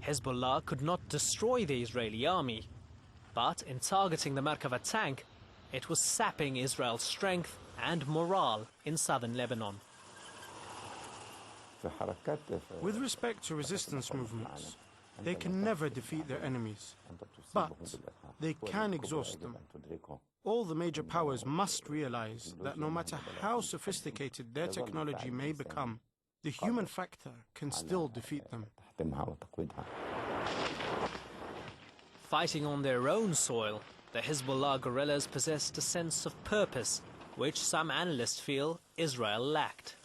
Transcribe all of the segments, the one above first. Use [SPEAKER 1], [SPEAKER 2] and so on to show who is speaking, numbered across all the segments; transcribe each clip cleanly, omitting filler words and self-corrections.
[SPEAKER 1] Hezbollah could not destroy the Israeli army, but in targeting the Merkava tank, it was sapping Israel's strength and morale in southern Lebanon.
[SPEAKER 2] With respect to resistance movements, they can never defeat their enemies, but they can exhaust them. All the major powers must realize that no matter how sophisticated their technology may become, the human factor can still defeat them.
[SPEAKER 1] Fighting on their own soil, the Hezbollah guerrillas possessed a sense of purpose, which some analysts feel Israel lacked.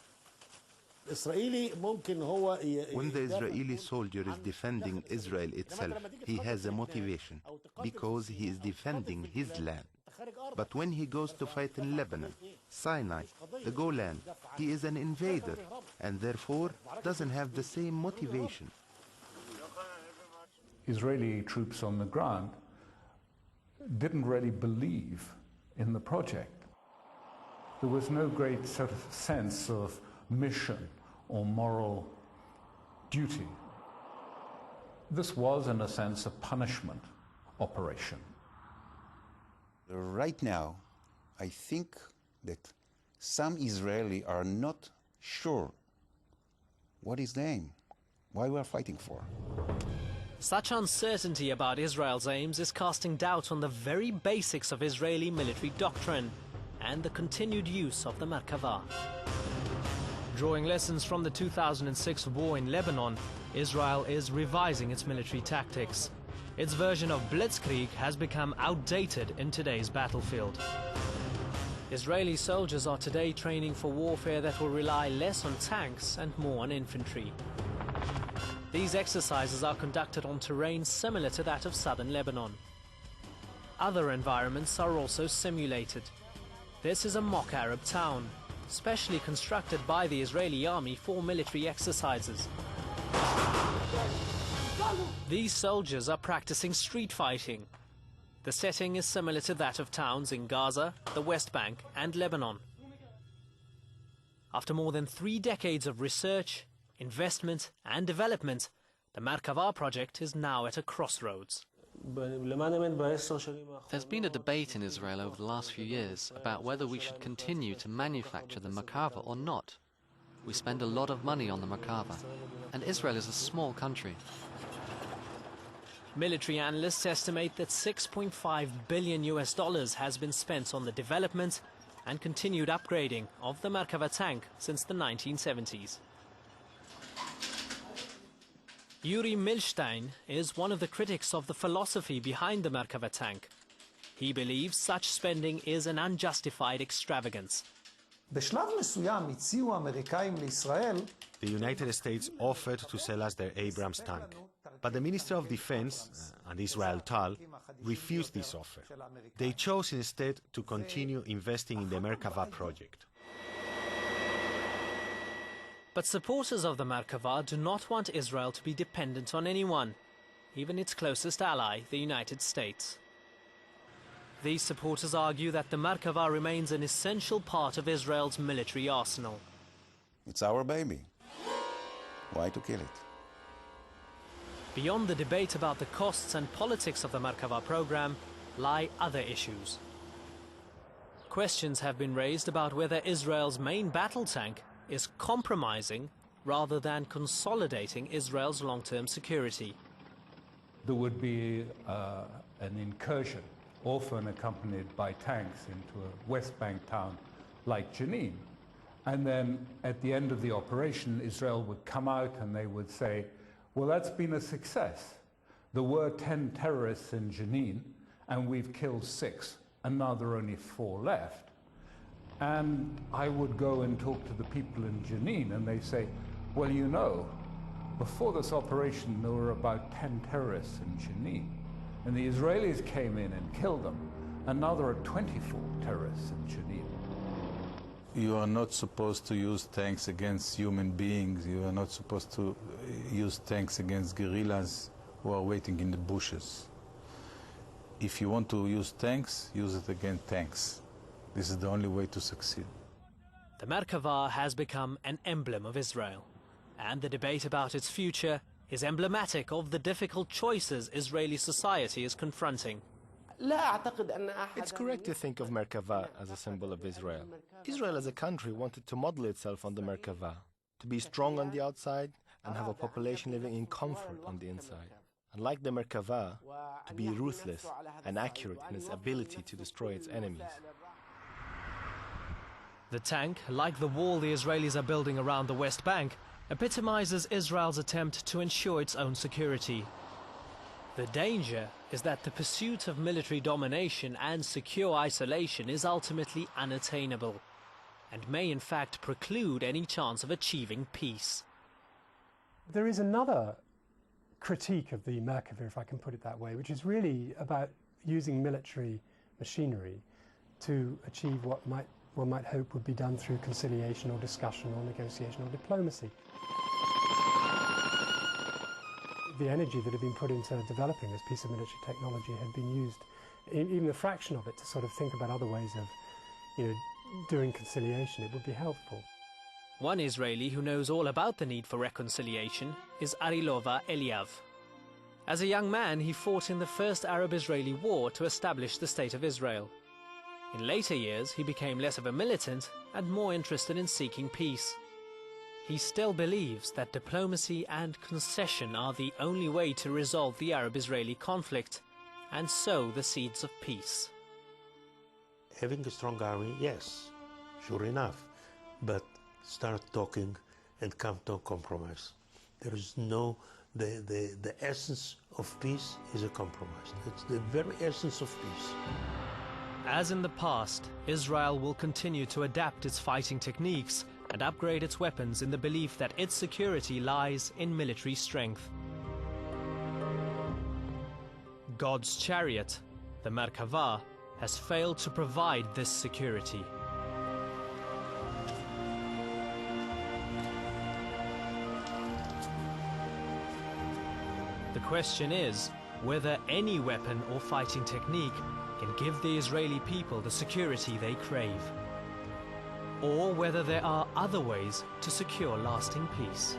[SPEAKER 3] When the Israeli soldier is defending Israel itself, he has a motivation, because he is defending his land. But when he goes to fight in Lebanon, Sinai, the Golan, he is an invader, and therefore doesn't have the same motivation.
[SPEAKER 4] Israeli troops on the ground didn't really believe in the project. There was no great sort of sense of mission or moral duty. This was, in a sense, a punishment operation.
[SPEAKER 5] Right now, I think that some Israelis are not sure what is the aim, why we are fighting for.
[SPEAKER 1] Such uncertainty about Israel's aims is casting doubt on the very basics of Israeli military doctrine and the continued use of the Merkava. Drawing lessons from the 2006 war in Lebanon, Israel is revising its military tactics. Its version of blitzkrieg has become outdated in today's battlefield. Israeli soldiers are today training for warfare that will rely less on tanks and more on infantry. These exercises are conducted on terrain similar to that of southern Lebanon. Other environments are also simulated. This is a mock Arab town, specially constructed by the Israeli army for military exercises. These soldiers are practicing street fighting. The setting is similar to that of towns in Gaza, the West Bank and Lebanon. After more than 3 decades of research, investment and development, the Merkava project is now at a crossroads.
[SPEAKER 6] There's been a debate in Israel over the last few years about whether we should continue to manufacture the Merkava or not. We spend a lot of money on the Merkava, and Israel is a small country.
[SPEAKER 1] Military analysts estimate that $6.5 billion has been spent on the development and continued upgrading of the Merkava tank since the 1970s. Yuri Milstein is one of the critics of the philosophy behind the Merkava tank. He believes such spending is an unjustified extravagance.
[SPEAKER 7] The United States offered to sell us their Abrams tank, but the Minister of Defense and Israel Tal refused this offer. They chose instead to continue investing in the Merkava project.
[SPEAKER 1] But supporters of the Merkava do not want Israel to be dependent on anyone, even its closest ally, the United States. These supporters argue that the Merkava remains an essential part of Israel's military arsenal.
[SPEAKER 5] It's our baby. Why to kill it?
[SPEAKER 1] Beyond the debate about the costs and politics of the Merkava program lie other issues. Questions have been raised about whether Israel's main battle tank is compromising rather than consolidating Israel's long-term security.
[SPEAKER 4] There would be an incursion, often accompanied by tanks, into a West Bank town like Jenin. And then at the end of the operation, Israel would come out and they would say, well, that's been a success. There were 10 terrorists in Jenin, and we've killed 6, and now there are only 4 left. And I would go and talk to the people in Jenin, and they say, well, you know, before this operation, there were about 10 terrorists in Jenin. And the Israelis came in and killed them, and now there are 24 terrorists in Jenin.
[SPEAKER 8] You are not supposed to use tanks against human beings. You are not supposed to use tanks against guerrillas who are waiting in the bushes. If you want to use tanks, use it against tanks. This is the only way to succeed.
[SPEAKER 1] The Merkava has become an emblem of Israel, and the debate about its future is emblematic of the difficult choices Israeli society is confronting.
[SPEAKER 9] It's correct to think of Merkava as a symbol of Israel. Israel as a country wanted to model itself on the Merkava, to be strong on the outside and have a population living in comfort on the inside. And like the Merkava, to be ruthless and accurate in its ability to destroy its enemies.
[SPEAKER 1] The tank, like the wall the Israelis are building around the West Bank, epitomizes Israel's attempt to ensure its own security. The danger is that the pursuit of military domination and secure isolation is ultimately unattainable, and may in fact preclude any chance of achieving peace.
[SPEAKER 10] There is another critique of the Merkava, if I can put it that way, which is really about using military machinery to achieve what one might hope would be done through conciliation or discussion or negotiation or diplomacy. The energy that had been put into developing this piece of military technology had been used, even a fraction of it, to sort of think about other ways of, doing conciliation. It would be helpful.
[SPEAKER 1] One Israeli who knows all about the need for reconciliation is Arilova Eliav. As a young man, he fought in the First Arab-Israeli War to establish the State of Israel. In later years, he became less of a militant and more interested in seeking peace. He still believes that diplomacy and concession are the only way to resolve the Arab-Israeli conflict and sow the seeds of peace.
[SPEAKER 11] Having a strong army, yes, sure enough, but start talking and come to a compromise. There is no, the essence of peace is a compromise. It's the very essence of peace.
[SPEAKER 1] As in the past, Israel will continue to adapt its fighting techniques and upgrade its weapons in the belief that its security lies in military strength. God's chariot, the Merkava, has failed to provide this security. The question is whether any weapon or fighting technique can give the Israeli people the security they crave, or whether there are other ways to secure lasting peace.